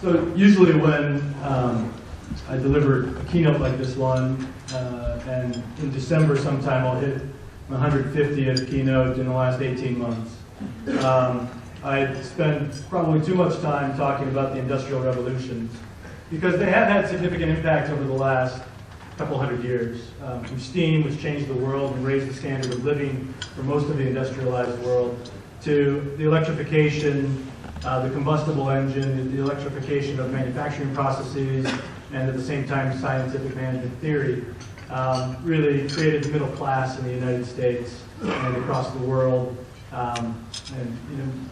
So usually when I deliver a keynote like this one, and in December sometime I'll hit my 150th keynote in the last 18 months. I spend probably too much time talking about the Industrial Revolutions because they have had significant impact over the last couple hundred years. From steam, which changed the world and raised the standard of living for most of the industrialized world, to the electrification, the combustible engine, the electrification of manufacturing processes, and at the same time scientific management theory, really created the middle class in the United States and across the world. And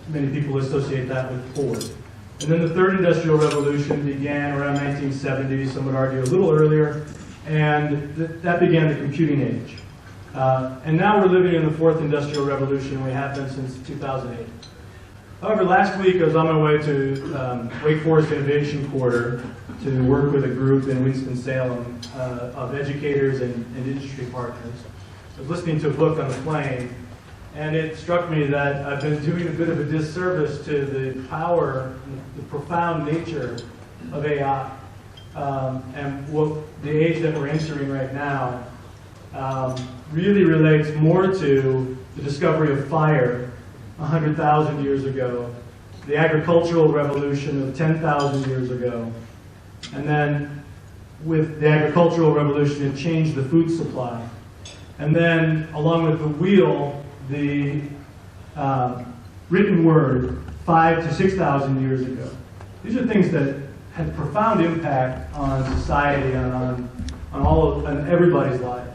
many people associate that with Ford. And then the third industrial revolution began around 1970, some would argue a little earlier, and that began the computing age. And now we're living in the fourth industrial revolution, and we have been since 2008. However, last week I was on my way to Wake Forest Innovation Quarter to work with a group in Winston-Salem of educators and industry partners. I was listening to a book on the plane, and it struck me that I've been doing a bit of a disservice to the power, the profound nature of AI. And what the age that we're entering right now really relates more to the discovery of fire 100,000 years ago, the agricultural revolution of 10,000 years ago, and then with the agricultural revolution it changed the food supply. And then along with the wheel, the written word 5,000 to 6,000 years ago. These are things that had profound impact on society and on everybody's life.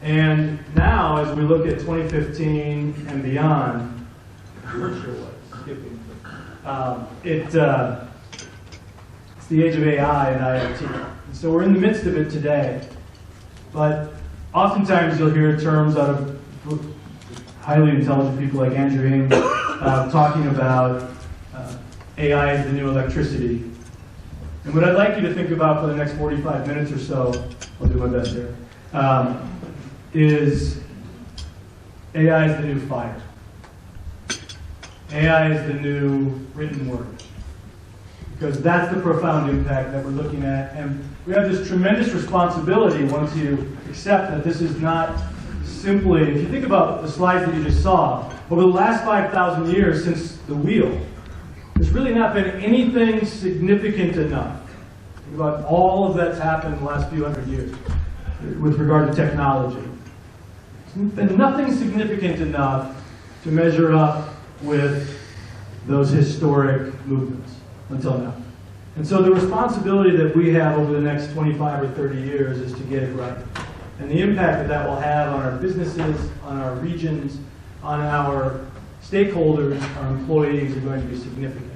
And now, as we look at 2015 and beyond, it's the age of AI and IoT. And so we're in the midst of it today. But oftentimes you'll hear terms out of highly intelligent people like Andrew Ng talking about AI as the new electricity. And what I'd like you to think about for the next 45 minutes or so, I'll do my best here, is AI is the new fire. AI is the new written word. Because that's the profound impact that we're looking at. And we have this tremendous responsibility once you accept that this is not simply, if you think about the slides that you just saw, over the last 5,000 years since the wheel, there's really not been anything significant enough. Think about all of that's happened in the last few hundred years with regard to technology. There's been nothing significant enough to measure up with those historic movements until now. And so the responsibility that we have over the next 25 or 30 years is to get it right. And the impact that that will have on our businesses, on our regions, on our stakeholders, our employees are going to be significant.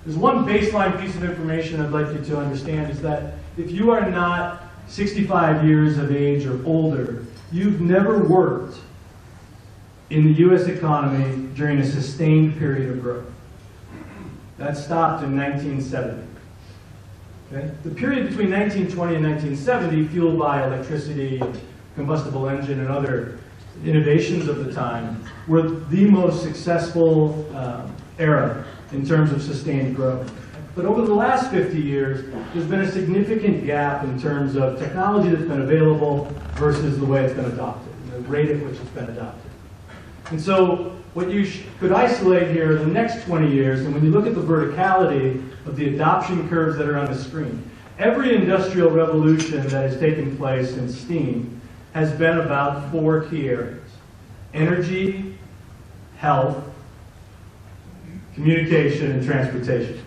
There's one baseline piece of information I'd like you to understand is that if you are not 65 years of age or older, you've never worked in the U.S. economy during a sustained period of growth. That stopped in 1970. Okay? The period between 1920 and 1970, fueled by electricity, combustible engine, and other innovations of the time, were the most successful era in terms of sustained growth. But over the last 50 years, there's been a significant gap in terms of technology that's been available versus the way it's been adopted, the rate at which it's been adopted. And so what you could isolate here the next 20 years, and when you look at the verticality of the adoption curves that are on the screen, every industrial revolution that has taken place in steam has been about 4 key areas: energy, health, communication, and transportation.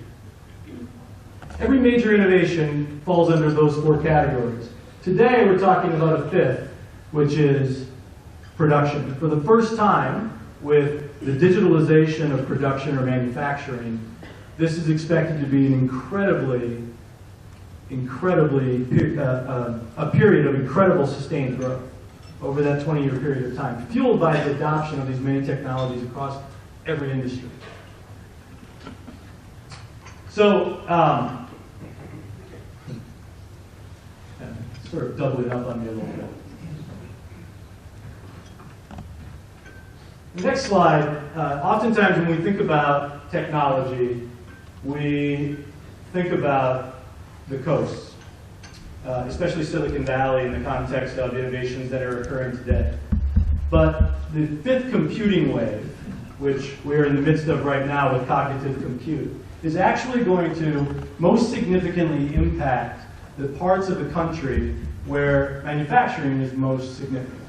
Every major innovation falls under those 4 categories. Today we're talking about a 5th, which is production. For the first time, with the digitalization of production or manufacturing, this is expected to be an a period of incredible sustained growth over that 20-year period of time, fueled by the adoption of these many technologies across every industry. So, sort of doubling up on me a little bit. The next slide, oftentimes when we think about technology, we think about the coasts, especially Silicon Valley in the context of innovations that are occurring today. But the fifth computing wave, which we're in the midst of right now with cognitive compute, is actually going to most significantly impact the parts of the country where manufacturing is most significant.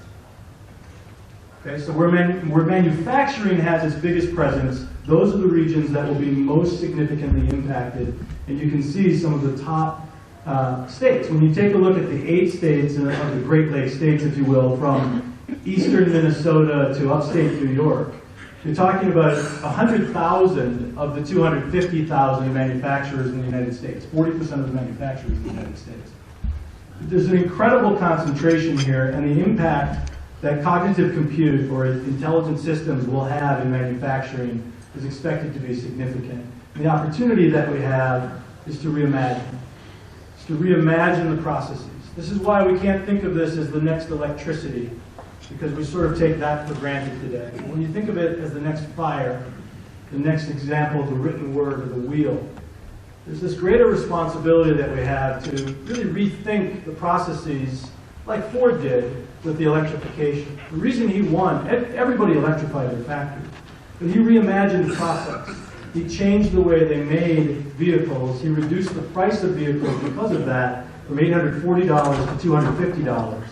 Okay, so where manufacturing has its biggest presence, those are the regions that will be most significantly impacted. And you can see some of the top states. When you take a look at the 8 states of the Great Lakes states, if you will, from eastern Minnesota to upstate New York, you're talking about 100,000 of the 250,000 manufacturers in the United States, 40% of the manufacturers in the United States. There's an incredible concentration here, and the impact that cognitive compute or intelligent systems will have in manufacturing is expected to be significant. And the opportunity that we have is to reimagine. It's to reimagine the processes. This is why we can't think of this as the next electricity, because we sort of take that for granted today. When you think of it as the next fire, the next example of the written word or the wheel, there's this greater responsibility that we have to really rethink the processes like Ford did with the electrification. The reason he won, everybody electrified their factories, but he reimagined the process. He changed the way they made vehicles. He reduced the price of vehicles because of that from $840 to $250.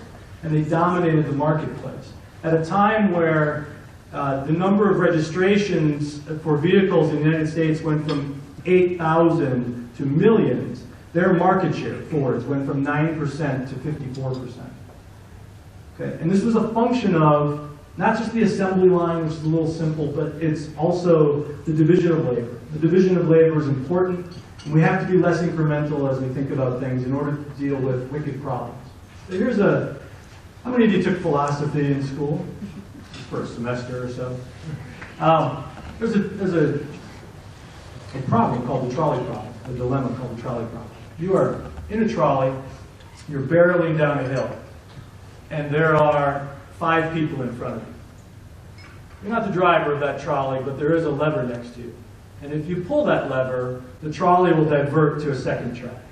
And they dominated the marketplace. At a time where the number of registrations for vehicles in the United States went from 8,000 to millions, their market share, Ford's, went from 9% to 54%. Okay? And this was a function of not just the assembly line, which is a little simple, but it's also the division of labor. The division of labor is important, and we have to be less incremental as we think about things in order to deal with wicked problems. So here's a how many of you took philosophy in school? For a semester or so? There's a problem called the trolley problem, a dilemma called the trolley problem. You are in a trolley, you're barreling down a hill, and there are 5 people in front of you. You're not the driver of that trolley, but there is a lever next to you. And if you pull that lever, the trolley will divert to a second track.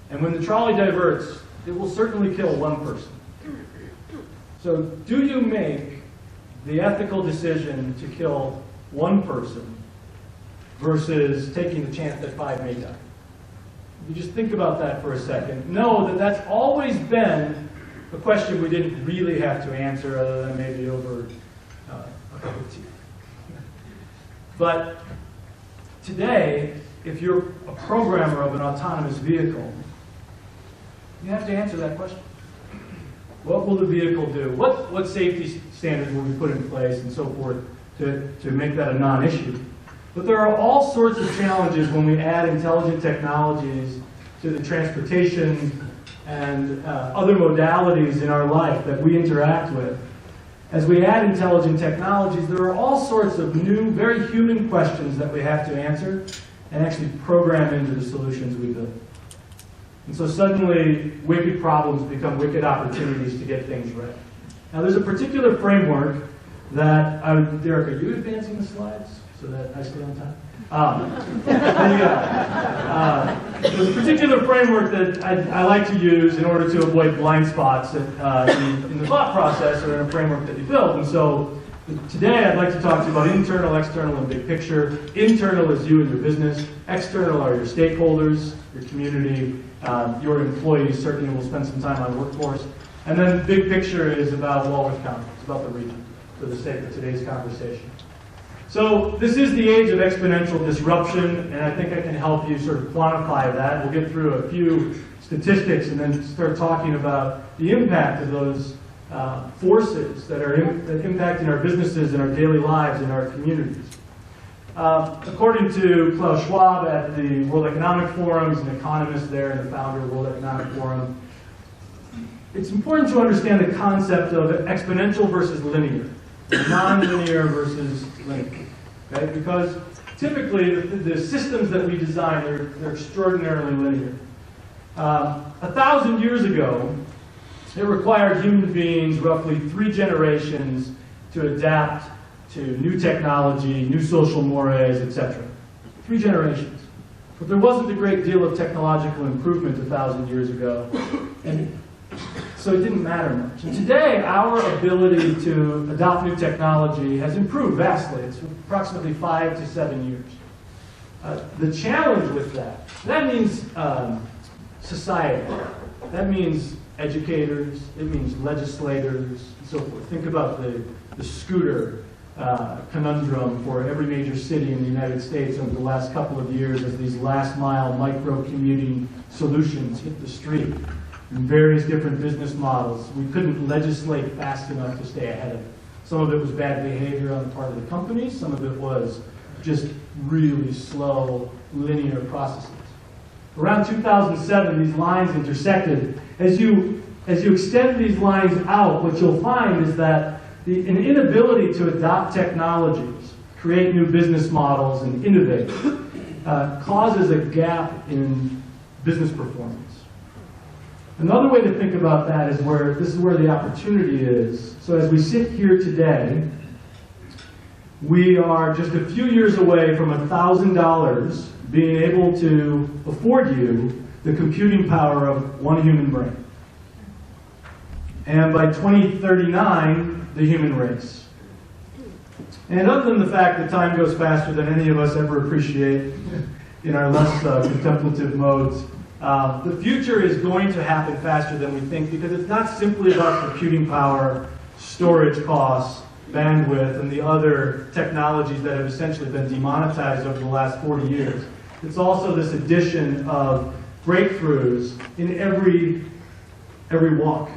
And when the trolley diverts, it will certainly kill one person. So do you make the ethical decision to kill one person versus taking the chance that 5 may die? You just think about that for a second. Know that that's always been a question we didn't really have to answer other than maybe over a cup of tea. But today, if you're a programmer of an autonomous vehicle, you have to answer that question. What will the vehicle do? What safety standards will we put in place and so forth to make that a non-issue? But there are all sorts of challenges when we add intelligent technologies to the transportation and other modalities in our life that we interact with. As we add intelligent technologies, there are all sorts of new, very human questions that we have to answer and actually program into the solutions we build. And so suddenly, wicked problems become wicked opportunities to get things right. Now, there's a particular framework that, Derek, are you advancing the slides so that I stay on time? There's a particular framework that I like to use in order to avoid blind spots in the thought process or in a framework that you build. And so today, I'd like to talk to you about internal, external, and big picture. Internal is you and your business. External are your stakeholders, your community, your employees. Certainly, we'll spend some time on workforce. And then big picture is about Walworth County. It's about the region, for the sake of today's conversation. So this is the age of exponential disruption, and I think I can help you sort of quantify that. We'll get through a few statistics and then start talking about the impact of those forces that are impacting our businesses and our daily lives and our communities. According to Klaus Schwab at the World Economic Forum, he's an economist there and the founder of the World Economic Forum, it's important to understand the concept of exponential versus linear, non-linear versus linear, okay? Because typically the systems that we design, they're extraordinarily linear. 1,000 years ago, it required human beings roughly 3 generations to adapt to new technology, new social mores, etc. 3 generations. But there wasn't a great deal of technological improvement 1,000 years ago, and so it didn't matter much. And today, our ability to adopt new technology has improved vastly. It's approximately 5 to 7 years. The challenge with that means society. That means educators, it means legislators, and so forth. Think about the scooter conundrum for every major city in the United States over the last couple of years as these last mile micro-commuting solutions hit the street in various different business models. We couldn't legislate fast enough to stay ahead of it. Some of it was bad behavior on the part of the companies, some of it was just really slow, linear processes. Around 2007, these lines intersected. As you extend these lines out, what you'll find is that an inability to adopt technologies, create new business models, and innovate causes a gap in business performance. Another way to think about that is this is where the opportunity is. So as we sit here today, we are just a few years away from $1,000 being able to afford you the computing power of one human brain. And by 2039, the human race. And other than the fact that time goes faster than any of us ever appreciate in our less contemplative modes, the future is going to happen faster than we think, because it's not simply about computing power, storage costs, bandwidth, and the other technologies that have essentially been demonetized over the last 40 years. It's also this addition of breakthroughs in every walk.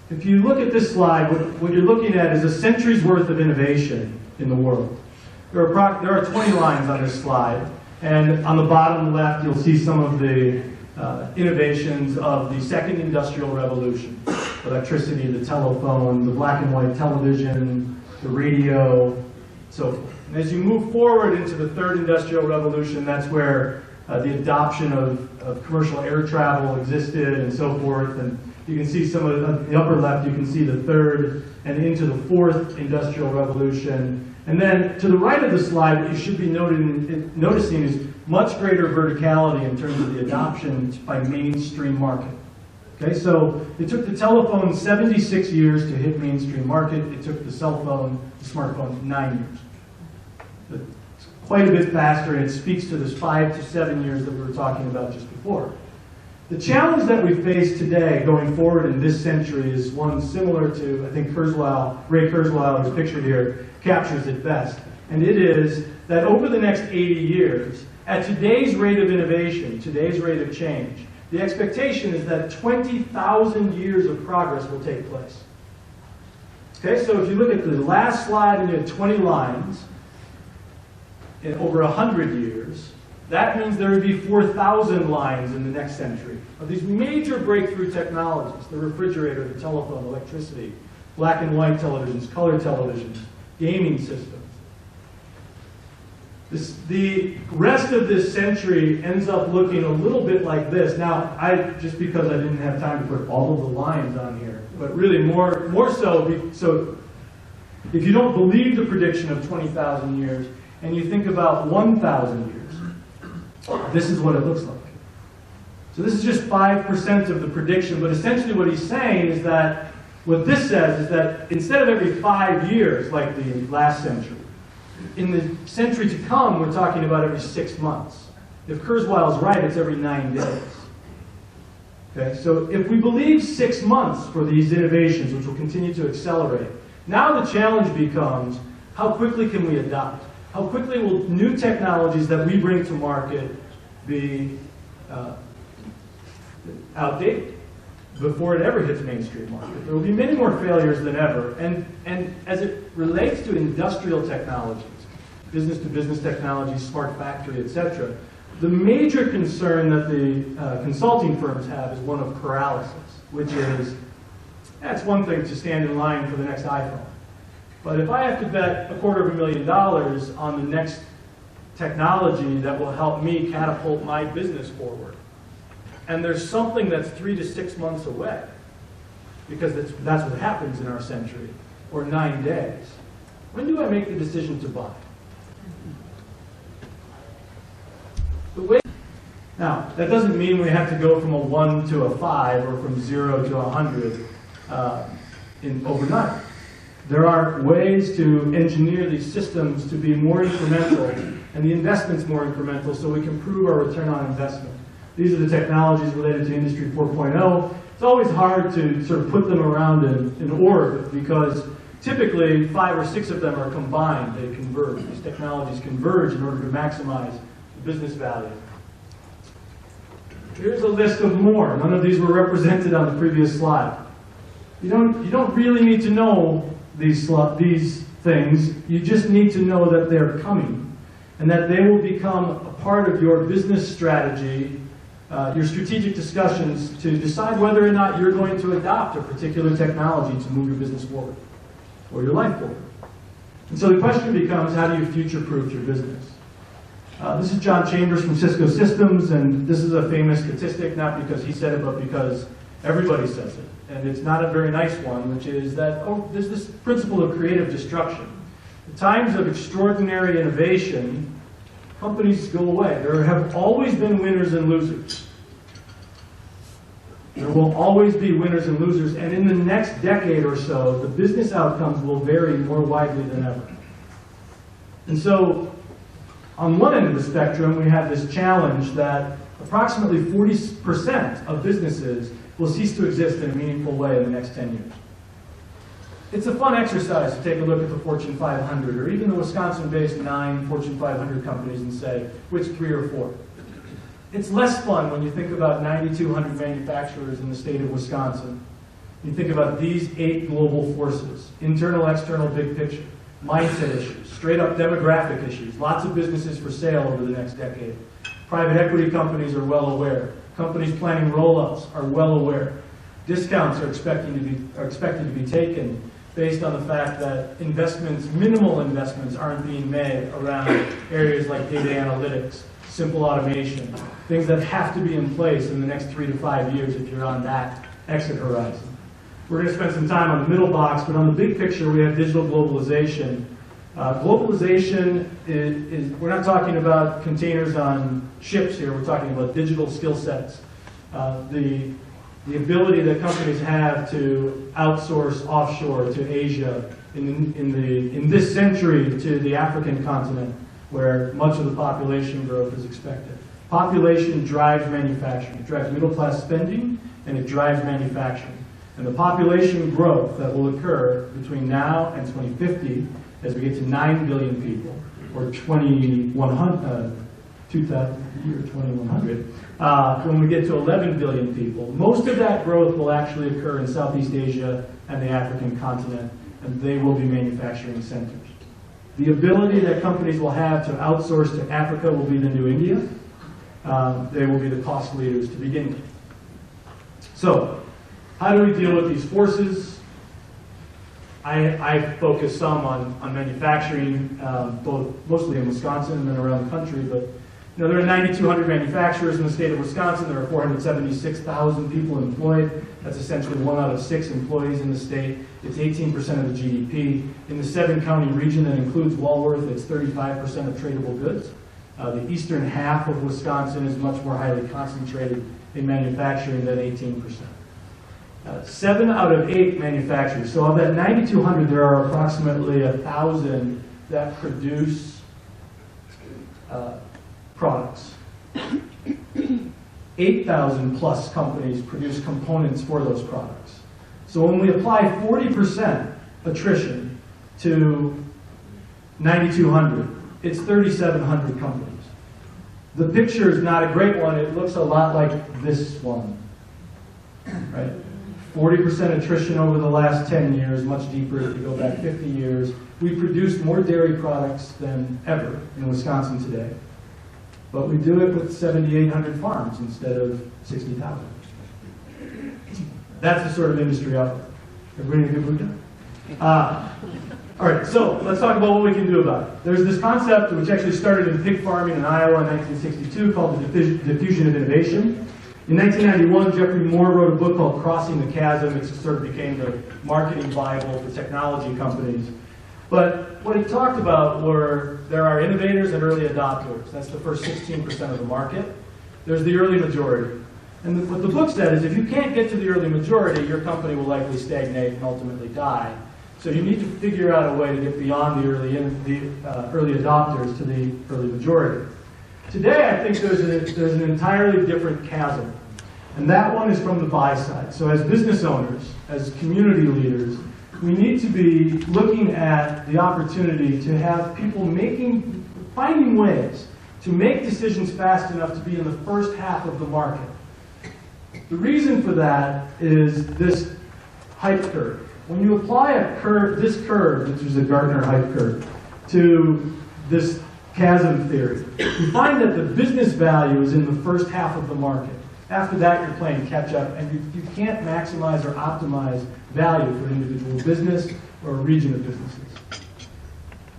If you look at this slide, what you're looking at is a century's worth of innovation in the world. There are 20 lines on this slide, and on the bottom left you'll see some of the innovations of the second industrial revolution. Electricity, the telephone, the black and white television, the radio, so forth. And as you move forward into the third industrial revolution, that's where the adoption of commercial air travel existed and so forth. And you can see some of the upper left, you can see the third and into the fourth industrial revolution. And then to the right of the slide, what you should be noticing is much greater verticality in terms of the adoption by mainstream market. Okay, so it took the telephone 76 years to hit mainstream market. It took the cell phone, the smartphone, 9 years. It's quite a bit faster, and it speaks to this 5 to 7 years that we were talking about just before. The challenge that we face today, going forward in this century, is one similar to, I think, Ray Kurzweil, who's pictured here, captures it best. And it is that over the next 80 years, at today's rate of innovation, today's rate of change, the expectation is that 20,000 years of progress will take place. Okay, so if you look at the last slide and you had 20 lines in over 100 years, that means there would be 4,000 lines in the next century of these major breakthrough technologies: the refrigerator, the telephone, electricity, black and white televisions, color televisions, gaming systems. The rest of this century ends up looking a little bit like this. Now, just because I didn't have time to put all of the lines on here, but really more so if you don't believe the prediction of 20,000 years and you think about 1,000 years, this is what it looks like. So this is just 5% of the prediction, but essentially what he's saying is that, what this says is that instead of every 5 years like the last century, in the century to come, we're talking about every 6 months. If Kurzweil's right, it's every 9 days. Okay, so if we believe 6 months for these innovations, which will continue to accelerate, now the challenge becomes, how quickly can we adopt? How quickly will new technologies that we bring to market be outdated before it ever hits mainstream market? There will be many more failures than ever. And as it relates to industrial technologies, business-to-business technologies, smart factory, etc., the major concern that the consulting firms have is one of paralysis, which is, that's one thing to stand in line for the next iPhone. But if I have to bet $250,000 on the next technology that will help me catapult my business forward, and there's something that's 3 to 6 months away, because that's what happens in our century, or 9 days, when do I make the decision to buy? Now, that doesn't mean we have to go from a 1 to a 5 or from 0 to 100 overnight. There are ways to engineer these systems to be more incremental and the investments more incremental so we can prove our return on investment. These are the technologies related to Industry 4.0. It's always hard to sort of put them around in orbit because typically 5 or 6 of them are combined. They converge. These technologies converge in order to maximize the business value. Here's a list of more. None of these were represented on the previous slide. You don't really need to know these things. You just need to know that they're coming and that they will become a part of your business strategy, your strategic discussions to decide whether or not you're going to adopt a particular technology to move your business forward or your life forward. And so the question becomes, how do you future-proof your business? This is John Chambers from TENXEcosystem, and this is a famous statistic, not because he said it, but because everybody says it. And it's not a very nice one, which is that, there's this principle of creative destruction. In times of extraordinary innovation, companies go away. There have always been winners and losers. There will always be winners and losers, and in the next decade or so, the business outcomes will vary more widely than ever. And so, on one end of the spectrum, we have this challenge that approximately 40% of businesses will cease to exist in a meaningful way in the next 10 years. It's a fun exercise to take a look at the Fortune 500, or even the Wisconsin-based 9 Fortune 500 companies and say, which 3 or 4? It's less fun when you think about 9,200 manufacturers in the state of Wisconsin. You think about these 8 global forces, internal, external, big picture, mindset issues, straight up demographic issues, lots of businesses for sale over the next decade. Private equity companies are well aware. Companies planning roll-ups are well aware. Discounts are expected to be taken based on the fact that minimal investments aren't being made around areas like data analytics, simple automation, things that have to be in place in the next 3 to 5 years if you're on that exit horizon. We're going to spend some time on the middle box, but on the big picture we have digital globalization. Globalization is, we're not talking about containers on ships here, we're talking about digital skill sets. The ability that companies have to outsource offshore to Asia, in this century to the African continent, where much of the population growth is expected. Population drives manufacturing. It drives middle-class spending, and it drives manufacturing. And the population growth that will occur between now and 2050, as we get to 9 billion people, or 2100, when we get to 11 billion people, most of that growth will actually occur in Southeast Asia and the African continent, and they will be manufacturing centers. The ability that companies will have to outsource to Africa will be the new India. They will be the cost leaders to begin with. So, how do we deal with these forces? I focus some on manufacturing, mostly in Wisconsin and then around the country, but there are 9,200 manufacturers in the state of Wisconsin. There are 476,000 people employed. That's essentially 1 out of 6 employees in the state. It's 18% of the GDP. In the 7-county region that includes Walworth, it's 35% of tradable goods. The eastern half of Wisconsin is much more highly concentrated in manufacturing than 18%. 7 out of 8 manufacturers. So of that 9,200, there are approximately 1,000 that produce products. 8,000 plus companies produce components for those products. So when we apply 40% attrition to 9,200, it's 3,700 companies. The picture is not a great one. It looks a lot like this one, right? 40% attrition over the last 10 years, much deeper if you go back 50 years. We produce more dairy products than ever in Wisconsin today. But we do it with 7,800 farms instead of 60,000. That's the sort of industry out there. Everybody in a good mood now? All right, so let's talk about what we can do about it. There's this concept which actually started in pig farming in Iowa in 1962 called the Diffusion of Innovation. In 1991, Jeffrey Moore wrote a book called Crossing the Chasm. It sort of became the marketing bible for technology companies. But what he talked about were there are innovators and early adopters. That's the first 16% of the market. There's the early majority. And what the book said is if you can't get to the early majority, your company will likely stagnate and ultimately die. So you need to figure out a way to get beyond the early adopters to the early majority. Today, I think there's an entirely different chasm. And that one is from the buy side. So as business owners, as community leaders, we need to be looking at the opportunity to have people finding ways to make decisions fast enough to be in the first half of the market. The reason for that is this hype curve. When you apply this curve, which is a Gartner hype curve, to this chasm theory, you find that the business value is in the first half of the market. After that, you're playing catch up, and you can't maximize or optimize value for an individual business or a region of businesses.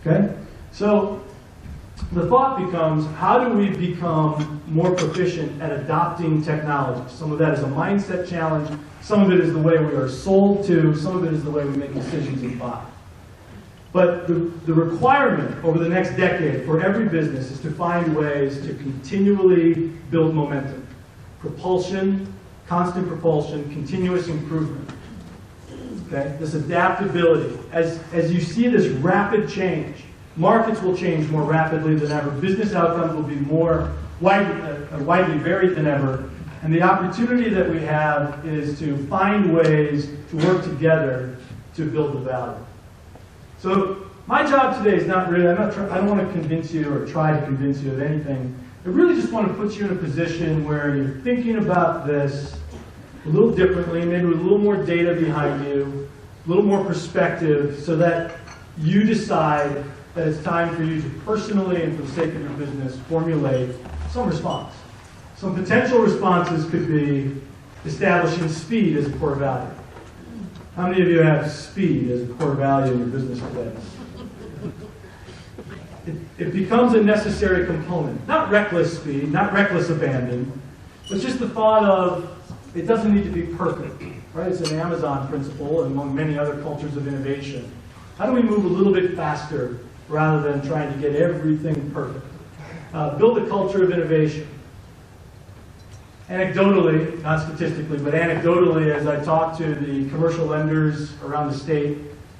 Okay? So the thought becomes, how do we become more proficient at adopting technology? Some of that is a mindset challenge. Some of it is the way we are sold to. Some of it is the way we make decisions and buy. But the requirement over the next decade for every business is to find ways to continually build momentum. Propulsion, constant propulsion, continuous improvement. Okay? This adaptability. As you see this rapid change, markets will change more rapidly than ever. Business outcomes will be more widely varied than ever. And the opportunity that we have is to find ways to work together to build the value. So my job today is not really, I don't want to convince you or try to convince you of anything. I really just want to put you in a position where you're thinking about this a little differently, maybe with a little more data behind you, a little more perspective, so that you decide that it's time for you to personally and for the sake of your business formulate some response. Some potential responses could be establishing speed as a core value. How many of you have speed as a core value in your business today? It becomes a necessary component. Not reckless speed, not reckless abandon, but just the thought of it doesn't need to be perfect. Right? It's an Amazon principle and among many other cultures of innovation. How do we move a little bit faster rather than trying to get everything perfect? Build a culture of innovation. Anecdotally, not statistically, but anecdotally, as I talk to the commercial lenders around the state,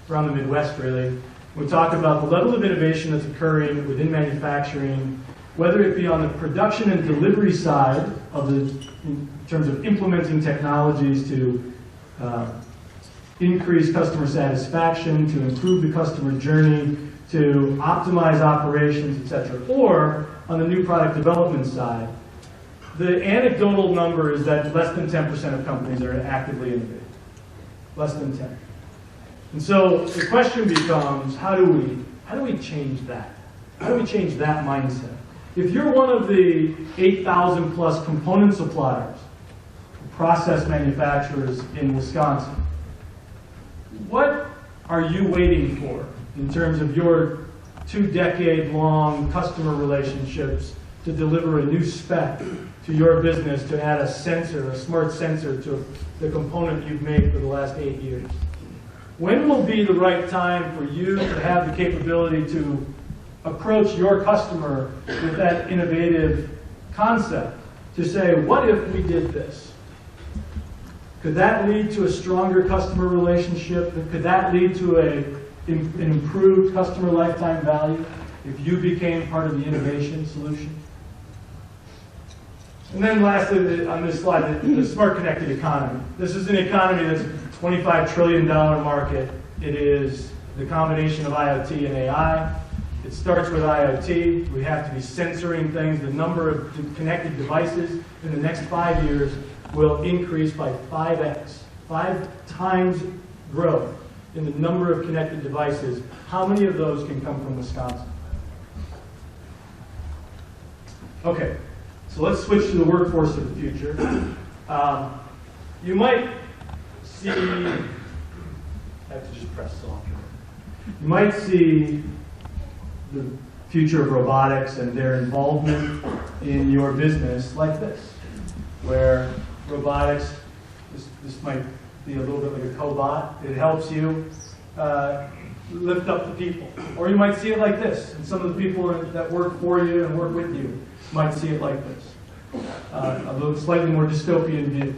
around the Midwest really, we talk about the level of innovation that's occurring within manufacturing, whether it be on the production and delivery side in terms of implementing technologies to increase customer satisfaction, to improve the customer journey, to optimize operations, etc., or on the new product development side. The anecdotal number is that less than 10% of companies are actively innovating. Less than 10. And so the question becomes, how do we change that? How do we change that mindset? If you're one of the 8,000 plus component suppliers, process manufacturers in Wisconsin, what are you waiting for in terms of your 2-decade-long customer relationships to deliver a new spec to your business to add a sensor, a smart sensor to the component you've made for the last 8 years? When will be the right time for you to have the capability to approach your customer with that innovative concept to say, what if we did this? Could that lead to a stronger customer relationship? Could that lead to an improved customer lifetime value if you became part of the innovation solution? And then lastly, on this slide, the smart connected economy. This is an economy that's a $25 trillion market. It is the combination of IoT and AI. It starts with IoT. We have to be censoring things. The number of connected devices in the next 5 years will increase by 5x. 5 times growth in the number of connected devices. How many of those can come from Wisconsin? Okay. So let's switch to the workforce of the future. You might see, I have to just press off. You might see the future of robotics and their involvement in your business like this, where robotics, this might be a little bit like a cobot. It helps you lift up the people. Or you might see it like this, and some of the people that work for you and work with you might see it like this. A little slightly more dystopian view.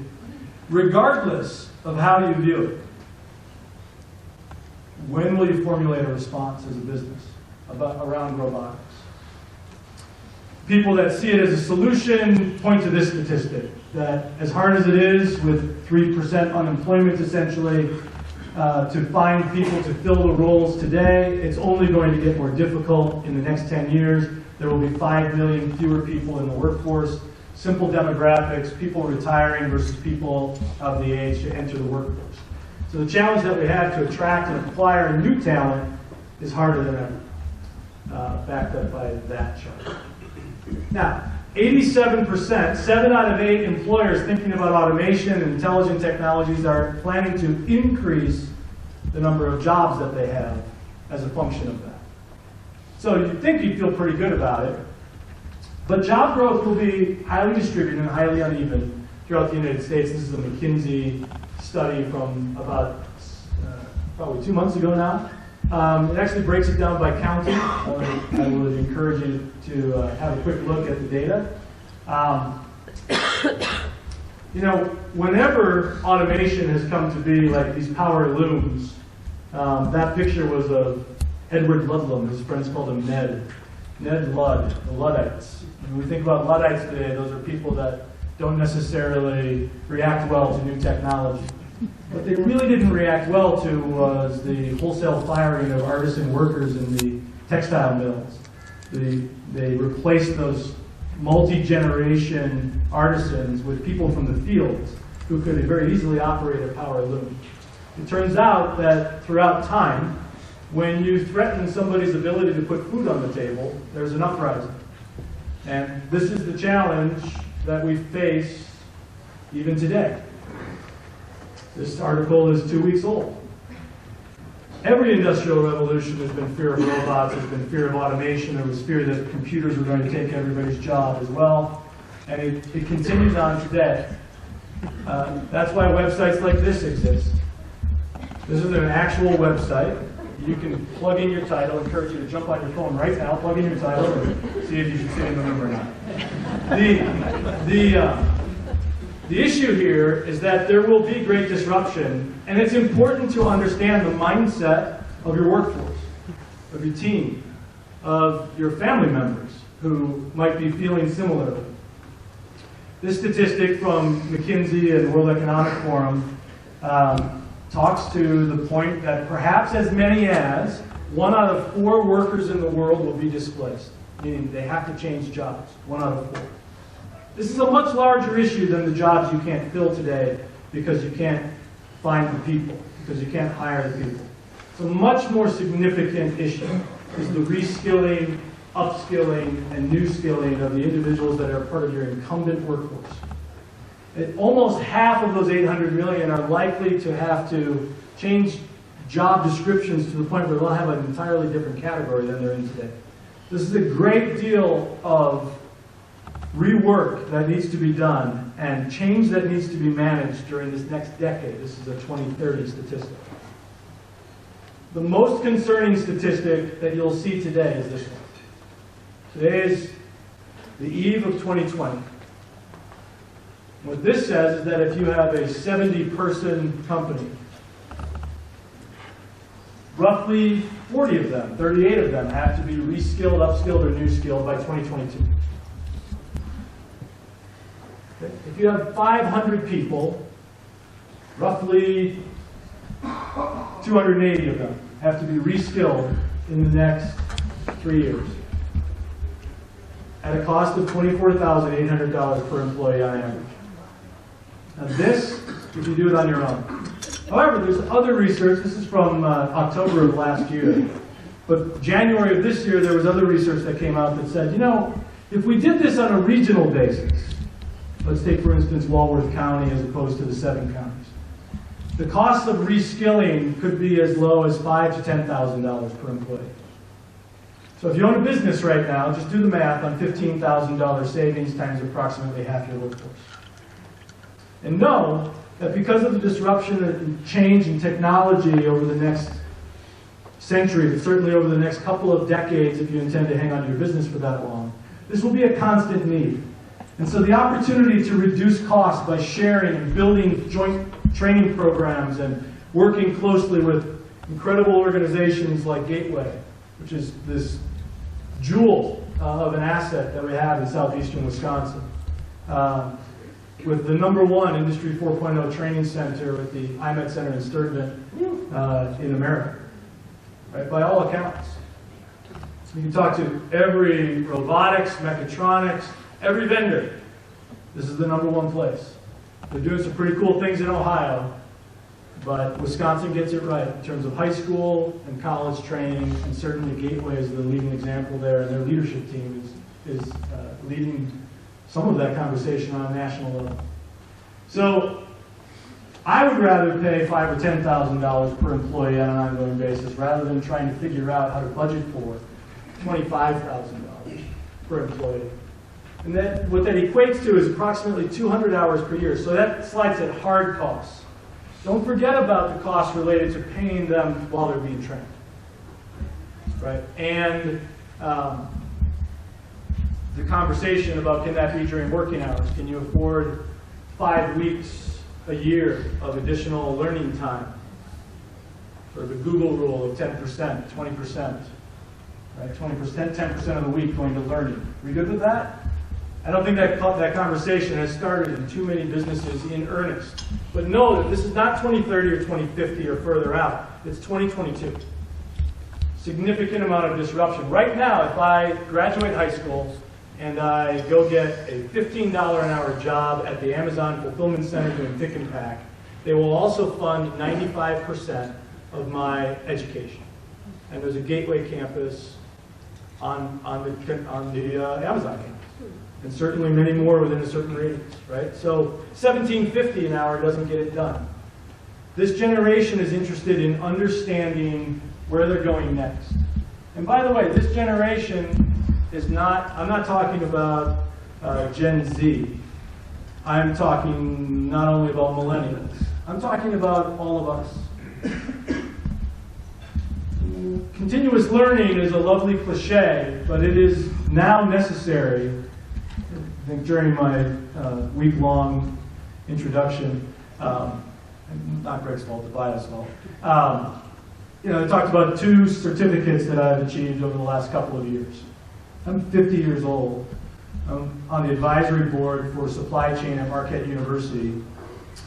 Regardless of how you view it, when will you formulate a response as a business around robotics? People that see it as a solution point to this statistic, that as hard as it is, with 3% unemployment essentially, to find people to fill the roles today, it's only going to get more difficult in the next 10 years. There will be 5 million fewer people in the workforce. Simple demographics, people retiring versus people of the age to enter the workforce. So the challenge that we have to attract and acquire new talent is harder than ever, backed up by that chart. Now, 87%, 7 out of 8 employers thinking about automation and intelligent technologies are planning to increase the number of jobs that they have as a function of that. So you'd think you'd feel pretty good about it. But job growth will be highly distributed and highly uneven throughout the United States. This is a McKinsey study from about probably 2 months ago now. It actually breaks it down by county. I would encourage you to have a quick look at the data. Whenever automation has come to be like these power looms, that picture was of Edward Ludlum. His friends called him Ned. Ned Ludd, the Luddites. When we think about Luddites today, those are people that don't necessarily react well to new technology. What they really didn't react well to was the wholesale firing of artisan workers in the textile mills. They replaced those multi-generation artisans with people from the fields who could very easily operate a power loom. It turns out that throughout time, when you threaten somebody's ability to put food on the table, there's an uprising. And this is the challenge that we face even today. This article is 2 weeks old. Every industrial revolution has been fear of robots, there's been fear of automation, there was fear that computers were going to take everybody's job as well. And it continues on today. That's why websites like this exist. This is an actual website. You can plug in your title. I encourage you to jump on your phone right now, plug in your title, and see if you can fit in the number or not. The issue here is that there will be great disruption, and it's important to understand the mindset of your workforce, of your team, of your family members who might be feeling similarly. This statistic from McKinsey and World Economic Forum talks to the point that perhaps as many as 1 out of 4 workers in the world will be displaced, meaning they have to change jobs, 1 out of 4. This is a much larger issue than the jobs you can't fill today because you can't find the people, because you can't hire the people. It's a much more significant issue is the reskilling, upskilling, and new skilling of the individuals that are part of your incumbent workforce. Almost half of those 800 million are likely to have to change job descriptions to the point where they'll have an entirely different category than they're in today. This is a great deal of rework that needs to be done and change that needs to be managed during this next decade. This is a 2030 statistic. The most concerning statistic that you'll see today is this one. Today is the eve of 2020. What this says is that if you have a 70-person company, roughly 40 of them, 38 of them, have to be reskilled, upskilled, or new skilled by 2022. Okay. If you have 500 people, roughly 280 of them have to be reskilled in the next 3 years at a cost of $24,800 per employee on average. Now this, if you do it on your own. However, there's other research. This is from October of last year. But January of this year, there was other research that came out that said, if we did this on a regional basis, let's take, for instance, Walworth County as opposed to the 7 counties. The cost of reskilling could be as low as $5,000 to $10,000 per employee. So if you own a business right now, just do the math on $15,000 savings times approximately half your workforce. And know that because of the disruption and change in technology over the next century, but certainly over the next couple of decades, if you intend to hang on to your business for that long, this will be a constant need. And so the opportunity to reduce costs by sharing and building joint training programs and working closely with incredible organizations like Gateway, which is this jewel of an asset that we have in southeastern Wisconsin, with the #1 Industry 4.0 training center at the IMET Center in Sturtevant in America, right, by all accounts. So you can talk to every robotics, mechatronics, every vendor. This is the #1 place. They're doing some pretty cool things in Ohio, but Wisconsin gets it right in terms of high school and college training, and certainly Gateway is the leading example there, and their leadership team is leading some of that conversation on a national level. So I would rather pay $5,000 or $10,000 per employee on an ongoing basis rather than trying to figure out how to budget for $25,000 per employee. And then what that equates to is approximately 200 hours per year. So that slides at hard costs. Don't forget about the costs related to paying them while they're being trained, right? And the conversation about, can that be during working hours? Can you afford 5 weeks a year of additional learning time? Or the Google rule of 10%, 20%, right? 20%, 10% of the week going to learning. Are we good with that? I don't think that conversation has started in too many businesses in earnest. But know that this is not 2030 or 2050 or further out. It's 2022. Significant amount of disruption. Right now, if I graduate high school and I go get a $15 an hour job at the Amazon Fulfillment Center doing pick and pack, they will also fund 95% of my education. And there's a Gateway campus on the Amazon campus. And certainly many more within a certain radius, right? So $17.50 an hour doesn't get it done. This generation is interested in understanding where they're going next. And by the way, this generation is not, I'm not talking about Gen Z. I'm talking not only about millennials. I'm talking about all of us. Continuous learning is a lovely cliche, but it is now necessary. I think during my week-long introduction, not Greg's fault, the bio's fault, I talked about 2 certificates that I've achieved over the last couple of years. I'm 50 years old. I'm on the advisory board for supply chain at Marquette University.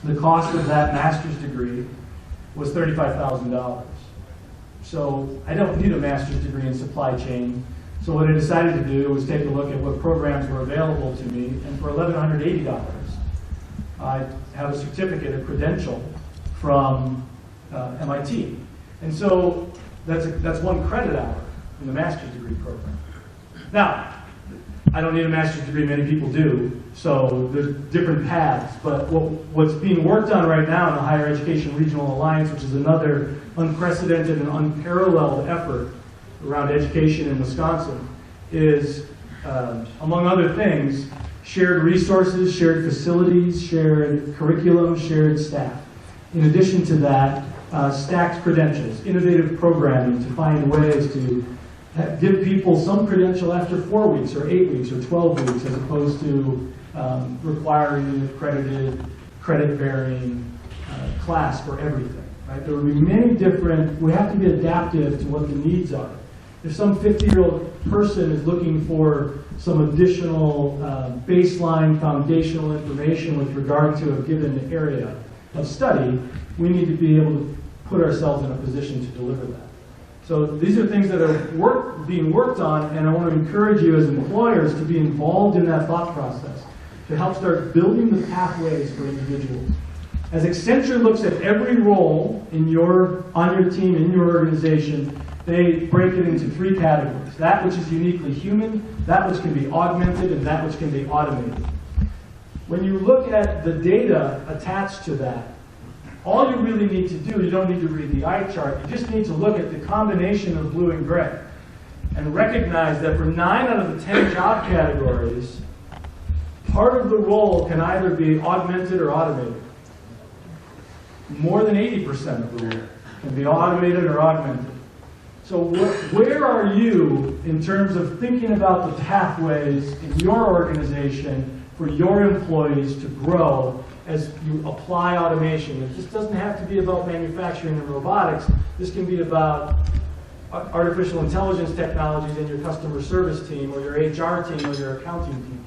The cost of that master's degree was $35,000. So I don't need a master's degree in supply chain. So what I decided to do was take a look at what programs were available to me, and for $1,180, I have a certificate, a credential from MIT. And so that's 1 credit hour in the master's degree program. Now, I don't need a master's degree, many people do, so there's different paths, but what's being worked on right now in the Higher Education Regional Alliance, which is another unprecedented and unparalleled effort around education in Wisconsin, is, among other things, shared resources, shared facilities, shared curriculum, shared staff. In addition to that, stacked credentials, innovative programming to find ways to give people some credential after 4 weeks or 8 weeks or 12 weeks, as opposed to requiring an accredited, credit-bearing class for everything. Right? There will be many different, we have to be adaptive to what the needs are. If some 50-year-old person is looking for some additional baseline foundational information with regard to a given area of study, we need to be able to put ourselves in a position to deliver that. So these are things that are being worked on, and I want to encourage you as employers to be involved in that thought process, to help start building the pathways for individuals. As Accenture looks at every role on your team, in your organization, they break it into 3 categories. That which is uniquely human, that which can be augmented, and that which can be automated. When you look at the data attached to that, all you really need to do, you don't need to read the eye chart, you just need to look at the combination of blue and gray and recognize that for 9 out of the 10 job categories, part of the role can either be augmented or automated. More than 80% of the role can be automated or augmented. So where are you in terms of thinking about the pathways in your organization for your employees to grow as you apply automation? And this doesn't have to be about manufacturing and robotics. This can be about artificial intelligence technologies in your customer service team or your HR team or your accounting team.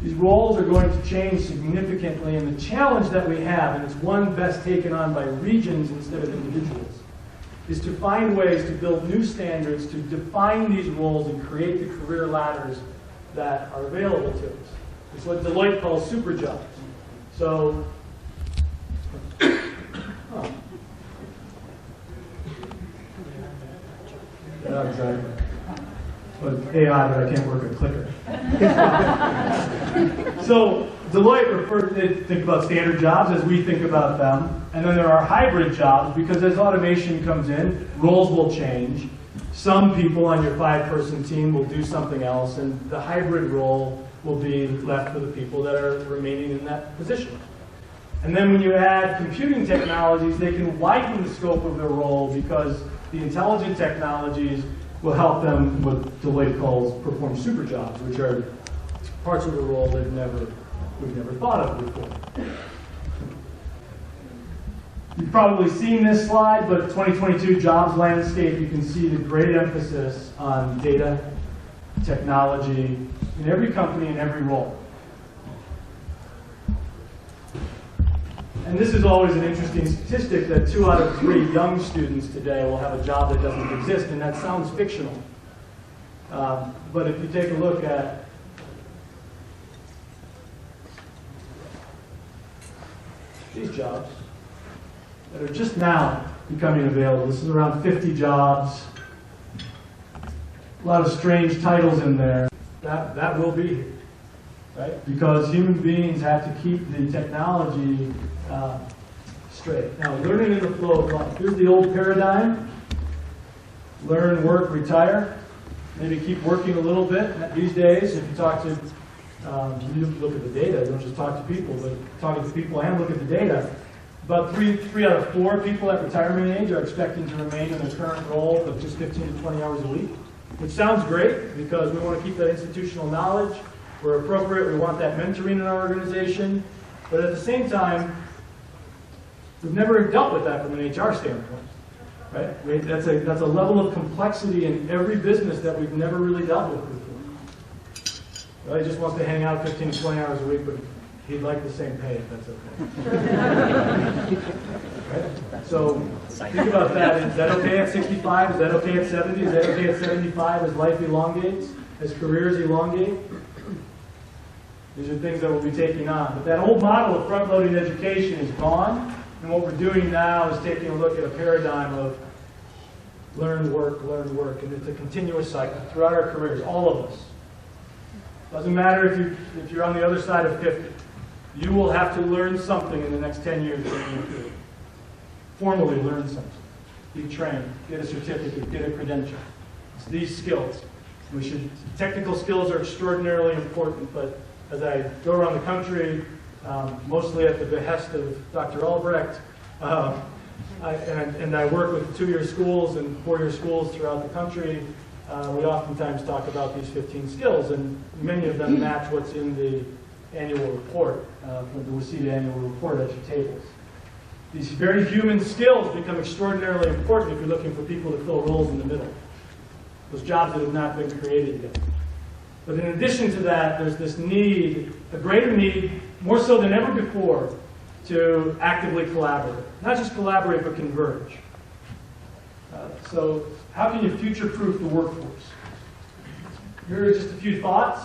These roles are going to change significantly, and the challenge that we have, and it's one best taken on by regions instead of individuals, is to find ways to build new standards, to define these roles and create the career ladders that are available to us. It's what Deloitte calls super jobs. So, yeah, exactly. But AI, but I can't work a clicker. So Deloitte they think about standard jobs as we think about them, and then there are hybrid jobs because as automation comes in, roles will change. Some people on your 5-person team will do something else, and the hybrid role will be left for the people that are remaining in that position. And then when you add computing technologies, they can widen the scope of their role because the intelligent technologies will help them what Deloitte calls perform super jobs, which are parts of the role we've never thought of before. You've probably seen this slide, but 2022 jobs landscape, you can see the great emphasis on data, technology, in every company, in every role. And this is always an interesting statistic that 2 out of 3 young students today will have a job that doesn't exist, and that sounds fictional. But if you take a look at these jobs that are just now becoming available, this is around 50 jobs, a lot of strange titles in there, that will be here. Right? Because human beings have to keep the technology straight. Now, learning in the flow of life. Here's the old paradigm. Learn, work, retire. Maybe keep working a little bit. These days, if you talk to, you look at the data, you don't just talk to people, but talking to people and look at the data. About 3 out of 4 people at retirement age are expecting to remain in their current role of just 15 to 20 hours a week, which sounds great because we want to keep that institutional knowledge. Where appropriate, we want that mentoring in our organization. But at the same time, we've never dealt with that from an HR standpoint. Right? That's a level of complexity in every business that we've never really dealt with before. Well, he just wants to hang out 15 to 20 hours a week, but he'd like the same pay if that's okay. Right? So think about that. Is that okay at 65? Is that okay at 70? Is that okay at 75 as life elongates? As careers elongate? These are things that we'll be taking on. But that old model of front-loading education is gone, and what we're doing now is taking a look at a paradigm of learn, work, and it's a continuous cycle throughout our careers, all of us. Doesn't matter if you're on the other side of 50. You will have to learn something in the next 10 years of your career. Formally learn something. Be trained, get a certificate, get a credential. It's these skills. Technical skills are extraordinarily important, but as I go around the country, mostly at the behest of Dr. Albrecht, and I work with 2-year schools and 4-year schools throughout the country, we oftentimes talk about these 15 skills, and many of them match what's in the annual report, from the WCEDA annual report at your tables. These very human skills become extraordinarily important if you're looking for people to fill roles in the middle. Those jobs that have not been created yet. But in addition to that, there's this need, a greater need, more so than ever before, to actively collaborate. Not just collaborate, but converge. So how can you future-proof the workforce? Here are just a few thoughts.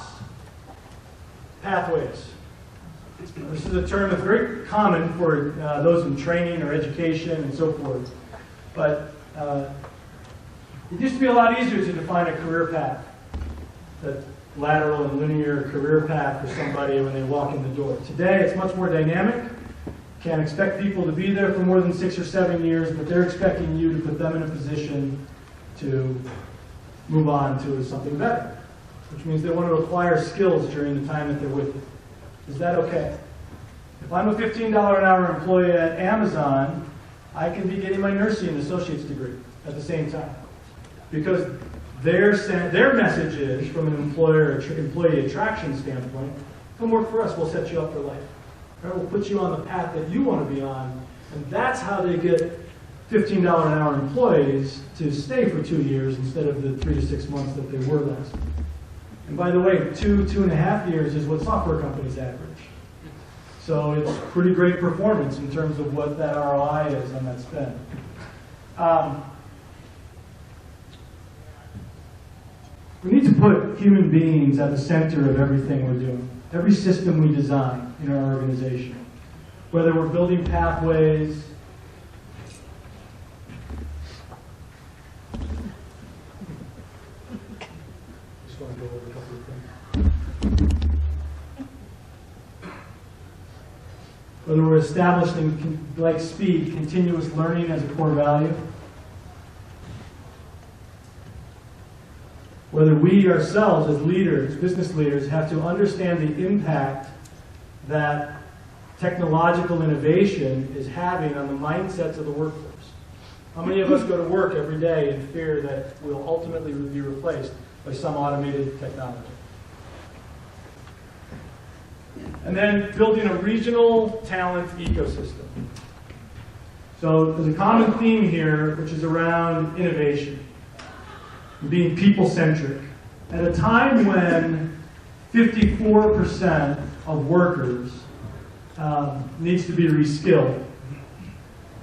Pathways. This is a term that's very common for those in training or education and so forth. But it used to be a lot easier to define a career path. That lateral and linear career path for somebody when they walk in the door. Today, it's much more dynamic. Can't expect people to be there for more than 6 or 7 years, but they're expecting you to put them in a position to move on to something better, which means they want to acquire skills during the time that they're with you. Is that okay? If I'm a $15 an hour employee at Amazon, I can be getting my nursing associate's degree. at the same time. Because their message is, from an employee attraction standpoint, come work for us, we'll set you up for life. Right? We'll put you on the path that you want to be on. And that's how they get $15 an hour employees to stay for 2 years instead of the 3 to 6 months that they were last. And by the way, 2.5 years is what software companies average. So it's pretty great performance in terms of what that ROI is on that spend. We need to put human beings at the center of everything we're doing, every system we design in our organization. Whether we're building pathways, just want to go over a couple of things. Whether we're establishing, like speed, continuous learning as a core value. Whether we ourselves as leaders, business leaders, have to understand the impact that technological innovation is having on the mindsets of the workforce. How many of us go to work every day in fear that we'll ultimately be replaced by some automated technology? And then building a regional talent ecosystem. So there's a common theme here, which is around innovation, being people-centric. At a time when 54% of workers needs to be reskilled,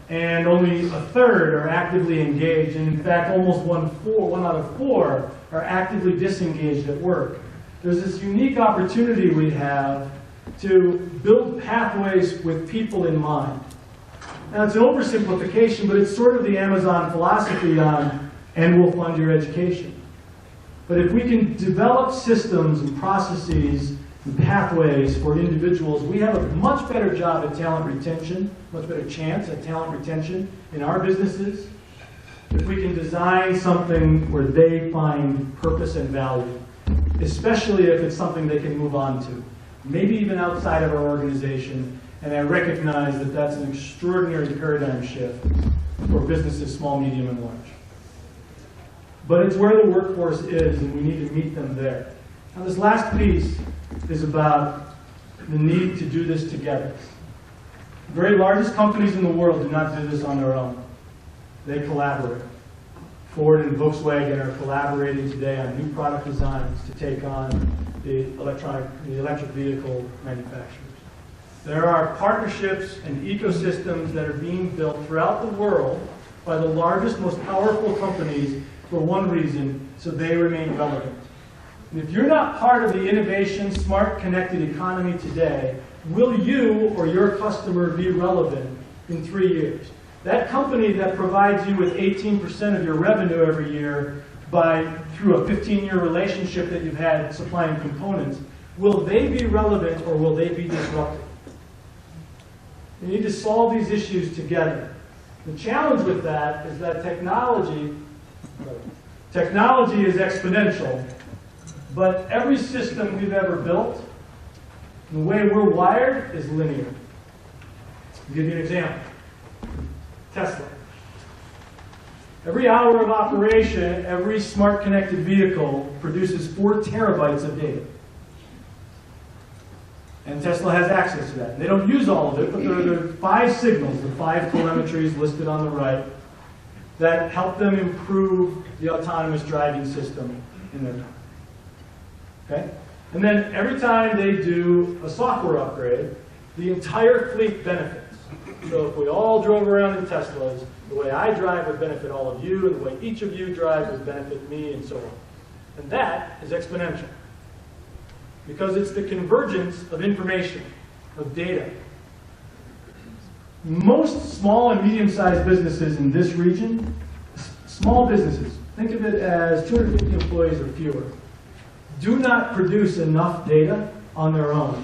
and only a third are actively engaged, and in fact almost one out of four are actively disengaged at work. There's this unique opportunity we have to build pathways with people in mind. Now it's an oversimplification, but it's sort of the Amazon philosophy on, and we'll fund your education. But if we can develop systems and processes and pathways for individuals, we have a much better job at talent retention, much better chance at talent retention in our businesses, if we can design something where they find purpose and value, especially if it's something they can move on to, maybe even outside of our organization. And I recognize that that's an extraordinary paradigm shift for businesses, small, medium, and large. But it's where the workforce is, and we need to meet them there. Now, this last piece is about the need to do this together. The very largest companies in the world do not do this on their own. They collaborate. Ford and Volkswagen are collaborating today on new product designs to take on the electric vehicle manufacturers. There are partnerships and ecosystems that are being built throughout the world by the largest, most powerful companies for one reason, so they remain relevant. And if you're not part of the innovation, smart, connected economy today, will you or your customer be relevant in 3 years? That company that provides you with 18% of your revenue every year through a 15-year relationship that you've had supplying components, will they be relevant or will they be disrupted? We need to solve these issues together. The challenge with that is that technology is exponential, but every system we've ever built, the way we're wired, is linear. I'll give you an example. Tesla. Every hour of operation, every smart connected vehicle produces 4 terabytes of data. And Tesla has access to that. And they don't use all of it, but there are 5 signals, the 5 telemetries listed on the right, that help them improve the autonomous driving system in their car. Okay? And then every time they do a software upgrade, the entire fleet benefits. So if we all drove around in Teslas, the way I drive would benefit all of you, and the way each of you drive would benefit me, and so on. And that is exponential. Because it's the convergence of information, of data. Most small and medium-sized businesses in this region, small businesses, think of it as 250 employees or fewer, do not produce enough data on their own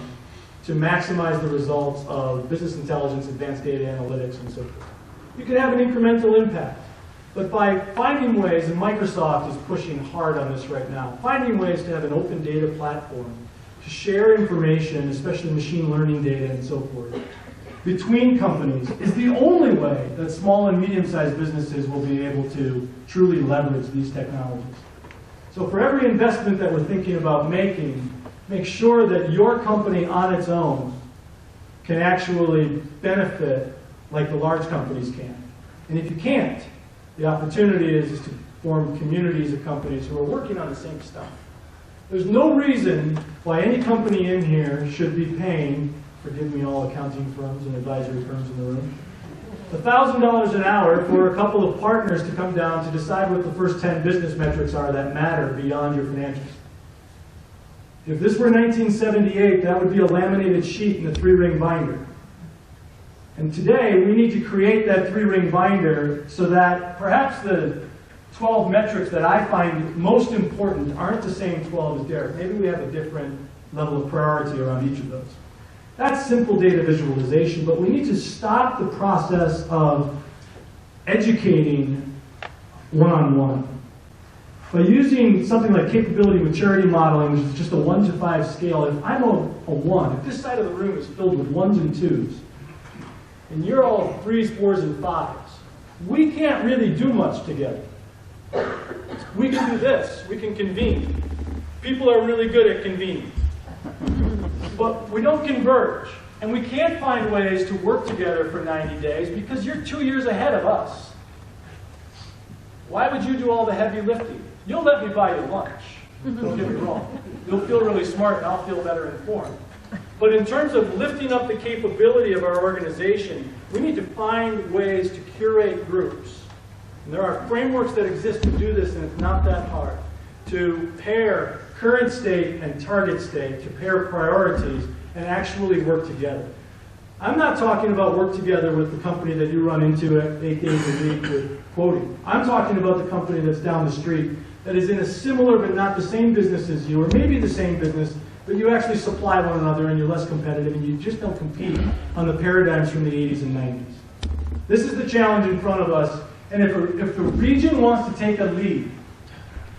to maximize the results of business intelligence, advanced data analytics, and so forth. You can have an incremental impact. But by finding ways, and Microsoft is pushing hard on this right now, finding ways to have an open data platform to share information, especially machine learning data and so forth, between companies is the only way that small and medium-sized businesses will be able to truly leverage these technologies. So for every investment that we're thinking about making, make sure that your company on its own can actually benefit like the large companies can. And if you can't, the opportunity is to form communities of companies who are working on the same stuff. There's no reason why any company in here should be paying, forgive me all accounting firms and advisory firms in the room, $1,000 an hour for a couple of partners to come down to decide what the first 10 business metrics are that matter beyond your financials. If this were 1978, that would be a laminated sheet in a 3-ring binder. And today, we need to create that 3-ring binder so that perhaps the 12 metrics that I find most important aren't the same 12 as Derek. Maybe we have a different level of priority around each of those. That's simple data visualization, but we need to stop the process of educating one-on-one. By using something like capability maturity modeling, which is just a 1 to 5 scale, if I'm a 1, if this side of the room is filled with 1s and 2s, and you're all 3s, 4s, and 5s, we can't really do much together. We can do this. We can convene. People are really good at convening. But we don't converge. And we can't find ways to work together for 90 days because you're 2 years ahead of us. Why would you do all the heavy lifting? You'll let me buy you lunch. Don't get me wrong. You'll feel really smart and I'll feel better informed. But in terms of lifting up the capability of our organization, we need to find ways to curate groups. And there are frameworks that exist to do this, and it's not that hard. To pair current state and target state, to pair priorities, and actually work together. I'm not talking about work together with the company that you run into 8 days a week with quoting. I'm talking about the company that's down the street that is in a similar but not the same business as you, or maybe the same business, but you actually supply one another and you're less competitive and you just don't compete on the paradigms from the 80s and 90s. This is the challenge in front of us, and if the region wants to take a lead,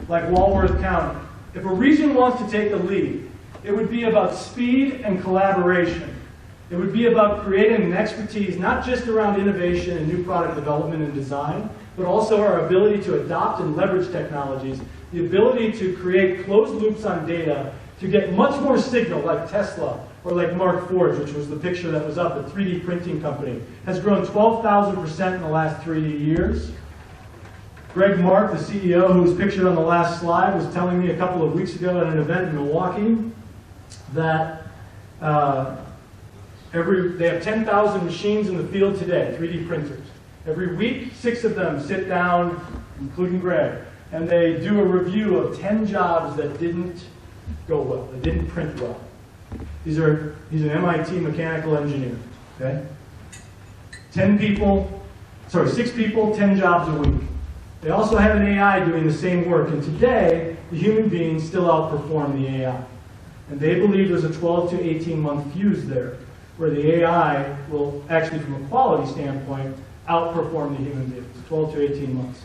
like Walworth County, if a region wants to take a lead, it would be about speed and collaboration. It would be about creating an expertise not just around innovation and new product development and design, but also our ability to adopt and leverage technologies, the ability to create closed loops on data to get much more signal like Tesla or like Mark Forge, which was the picture that was up, a 3D printing company, has grown 12,000% in the last 3 years. Greg Mark, the CEO, who was pictured on the last slide, was telling me a couple of weeks ago at an event in Milwaukee that they have 10,000 machines in the field today, 3D printers. Every week, 6 of them sit down, including Greg, and they do a review of 10 jobs that didn't go well, that didn't print well. He's an MIT mechanical engineer, okay? 6 people, 10 jobs a week. They also have an AI doing the same work, and today, the human beings still outperform the AI. And they believe there's a 12 to 18-month fuse there, where the AI will actually, from a quality standpoint, outperform the human beings, 12 to 18 months.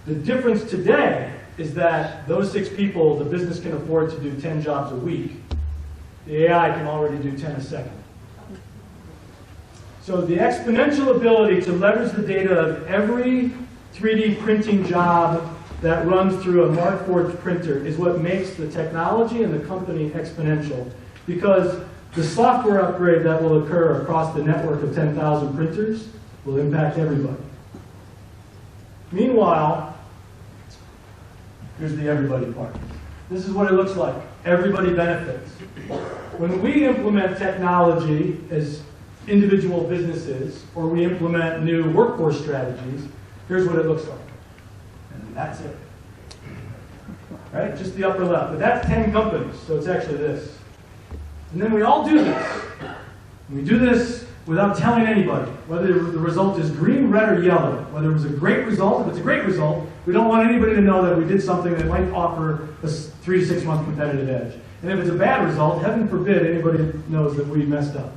The difference today is that those 6 people, the business can afford to do 10 jobs a week. The AI can already do 10 a second. So the exponential ability to leverage the data of every 3D printing job that runs through a Mark Forge printer is what makes the technology and the company exponential, because the software upgrade that will occur across the network of 10,000 printers will impact everybody. Meanwhile, here's the everybody part. This is what it looks like. Everybody benefits. When we implement technology as individual businesses, or we implement new workforce strategies, here's what it looks like. And that's it. Right? Just the upper left. But that's 10 companies, so it's actually this. And then we all do this. And we do this without telling anybody, whether the result is green, red, or yellow. Whether it was a great result. If it's a great result, we don't want anybody to know that we did something that might offer a 3 to 6 month competitive edge. And if it's a bad result, heaven forbid anybody knows that we messed up.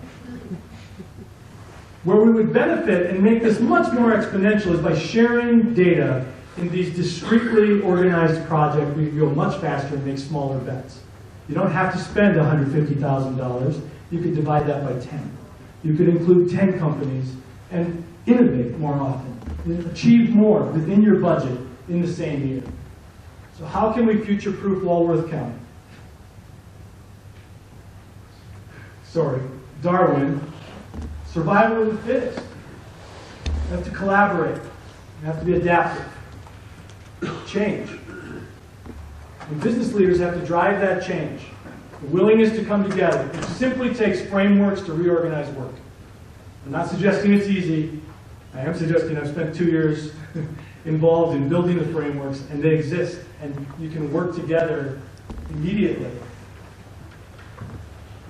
Where we would benefit and make this much more exponential is by sharing data in these discretely organized projects. We can go much faster and make smaller bets. You don't have to spend $150,000. You can divide that by 10. You could include 10 companies and innovate more often, and achieve more within your budget in the same year. So how can we future-proof Walworth County? Sorry, Darwin, survival of the fittest. You have to collaborate. You have to be adaptive. Change. And business leaders have to drive that change. The willingness to come together. It simply takes frameworks to reorganize work. I'm not suggesting it's easy. I am suggesting I've spent 2 years involved in building the frameworks, and they exist, and you can work together immediately.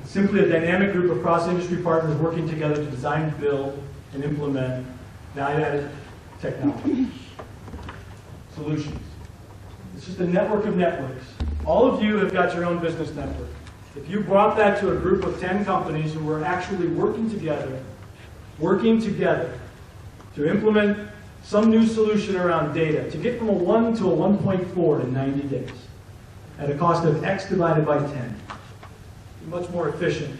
It's simply a dynamic group of cross-industry partners working together to design, build, and implement value-added technology solutions. It's just a network of networks. All of you have got your own business network. If you brought that to a group of 10 companies who were actually working together to implement some new solution around data, to get from a 1 to a 1.4 in 90 days at a cost of X divided by 10. Much more efficient.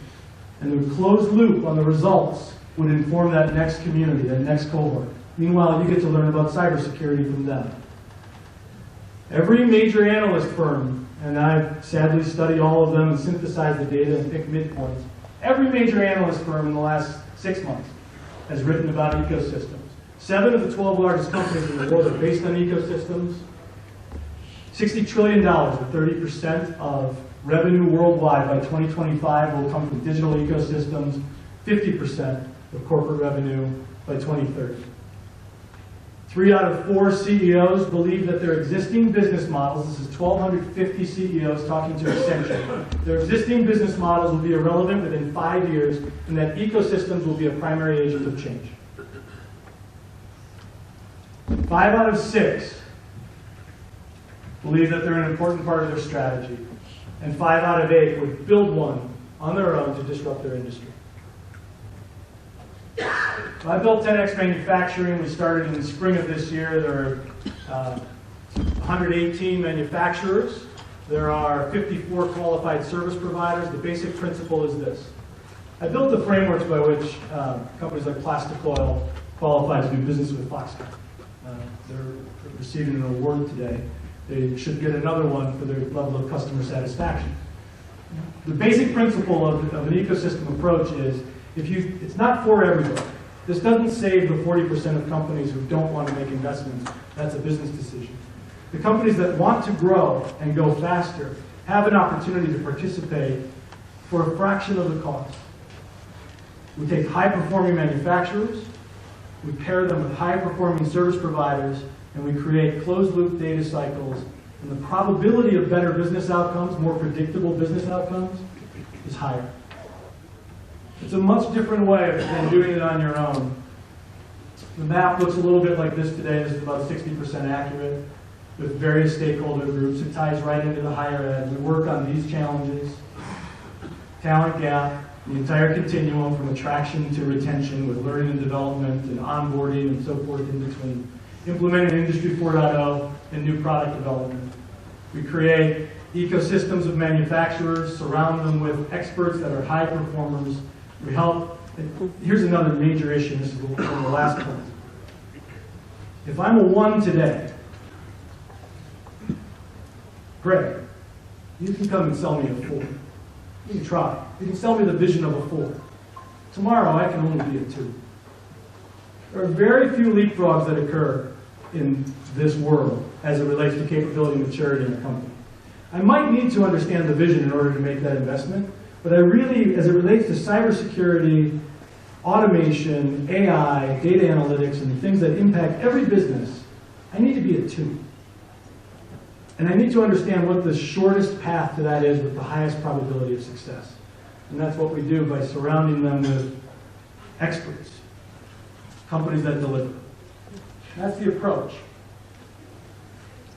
And the closed loop on the results would inform that next community, that next cohort. Meanwhile, you get to learn about cybersecurity from them. Every major analyst firm, and I've sadly studied all of them and synthesized the data and picked midpoints, every major analyst firm in the last 6 months has written about ecosystems. 7 of the 12 largest companies in the world are based on ecosystems. $60 trillion, or 30% of revenue worldwide by 2025 will come from digital ecosystems, 50% of corporate revenue by 2030. 3 out of 4 CEOs believe that their existing business models, this is 1,250 CEOs talking to Accenture, their existing business models will be irrelevant within 5 years, and that ecosystems will be a primary agent of change. 5 out of 6 believe that they're an important part of their strategy, and 5 out of 8 would build one on their own to disrupt their industry. So I built TENX Manufacturing. We started in the spring of this year. There are 118 manufacturers. There are 54 qualified service providers. The basic principle is this. I built the frameworks by which companies like Plastic Oil qualify to do business with Foxconn. They're receiving an award today. They should get another one for their level of customer satisfaction. The basic principle of an ecosystem approach is it's not for everybody. This doesn't save the 40% of companies who don't want to make investments. That's a business decision. The companies that want to grow and go faster have an opportunity to participate for a fraction of the cost. We take high-performing manufacturers, we pair them with high-performing service providers, and we create closed-loop data cycles. And the probability of better business outcomes, more predictable business outcomes, is higher. It's a much different way than doing it on your own. The map looks a little bit like this today. This is about 60% accurate with various stakeholder groups. It ties right into the higher ed. We work on these challenges: talent gap, the entire continuum from attraction to retention with learning and development and onboarding and so forth in between. Implementing Industry 4.0 and new product development. We create ecosystems of manufacturers, surround them with experts that are high performers. We help. Here's another major issue. This is one of the last points. If I'm a 1 today, great. You can come and sell me a 4. You can try. You can sell me the vision of a 4. Tomorrow, I can only be a 2. There are very few leapfrogs that occur in this world as it relates to capability and maturity in a company. I might need to understand the vision in order to make that investment, but I really, as it relates to cybersecurity, automation, AI, data analytics, and things that impact every business, I need to be a 2. And I need to understand what the shortest path to that is with the highest probability of success. And that's what we do by surrounding them with experts, companies that deliver. That's the approach.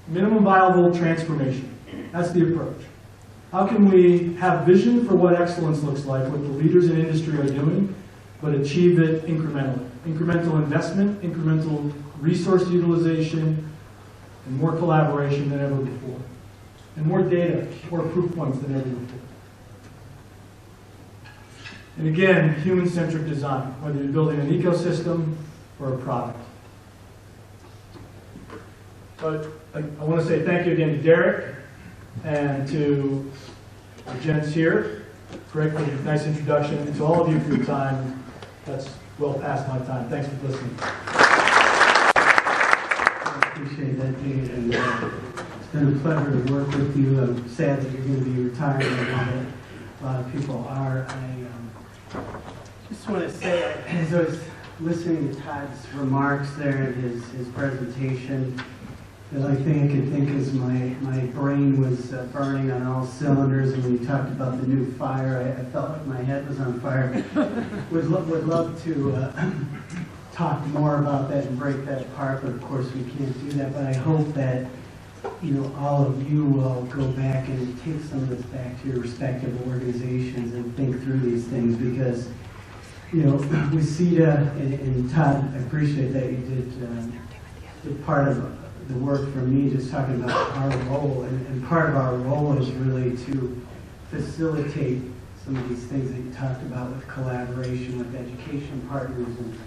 Minimum viable transformation. That's the approach. How can we have vision for what excellence looks like, what the leaders in industry are doing, but achieve it incrementally? Incremental investment, incremental resource utilization, and more collaboration than ever before. And more data, more proof points than ever before. And again, human-centric design, whether you're building an ecosystem or a product. But I want to say thank you again to Derek and to the gents here. Greg for your nice introduction, and to all of you for your time. That's well past my time. Thanks for listening. I appreciate that, Dave, and it's been a pleasure to work with you. I'm sad that you're going to be retiring. I know that a lot of people are. I just want to say, as I was listening to Todd's remarks there and his presentation, the only thing I could think is my brain was burning on all cylinders, and when you talked about the new fire, I felt like my head was on fire. would love to talk more about that and break that apart, but of course we can't do that. But I hope that all of you will go back and take some of this back to your respective organizations and think through these things, because WCEDA and Todd, I appreciate that you did part of the work for me, just talking about our role, and part of our role is really to facilitate some of these things that you talked about with collaboration with education partners and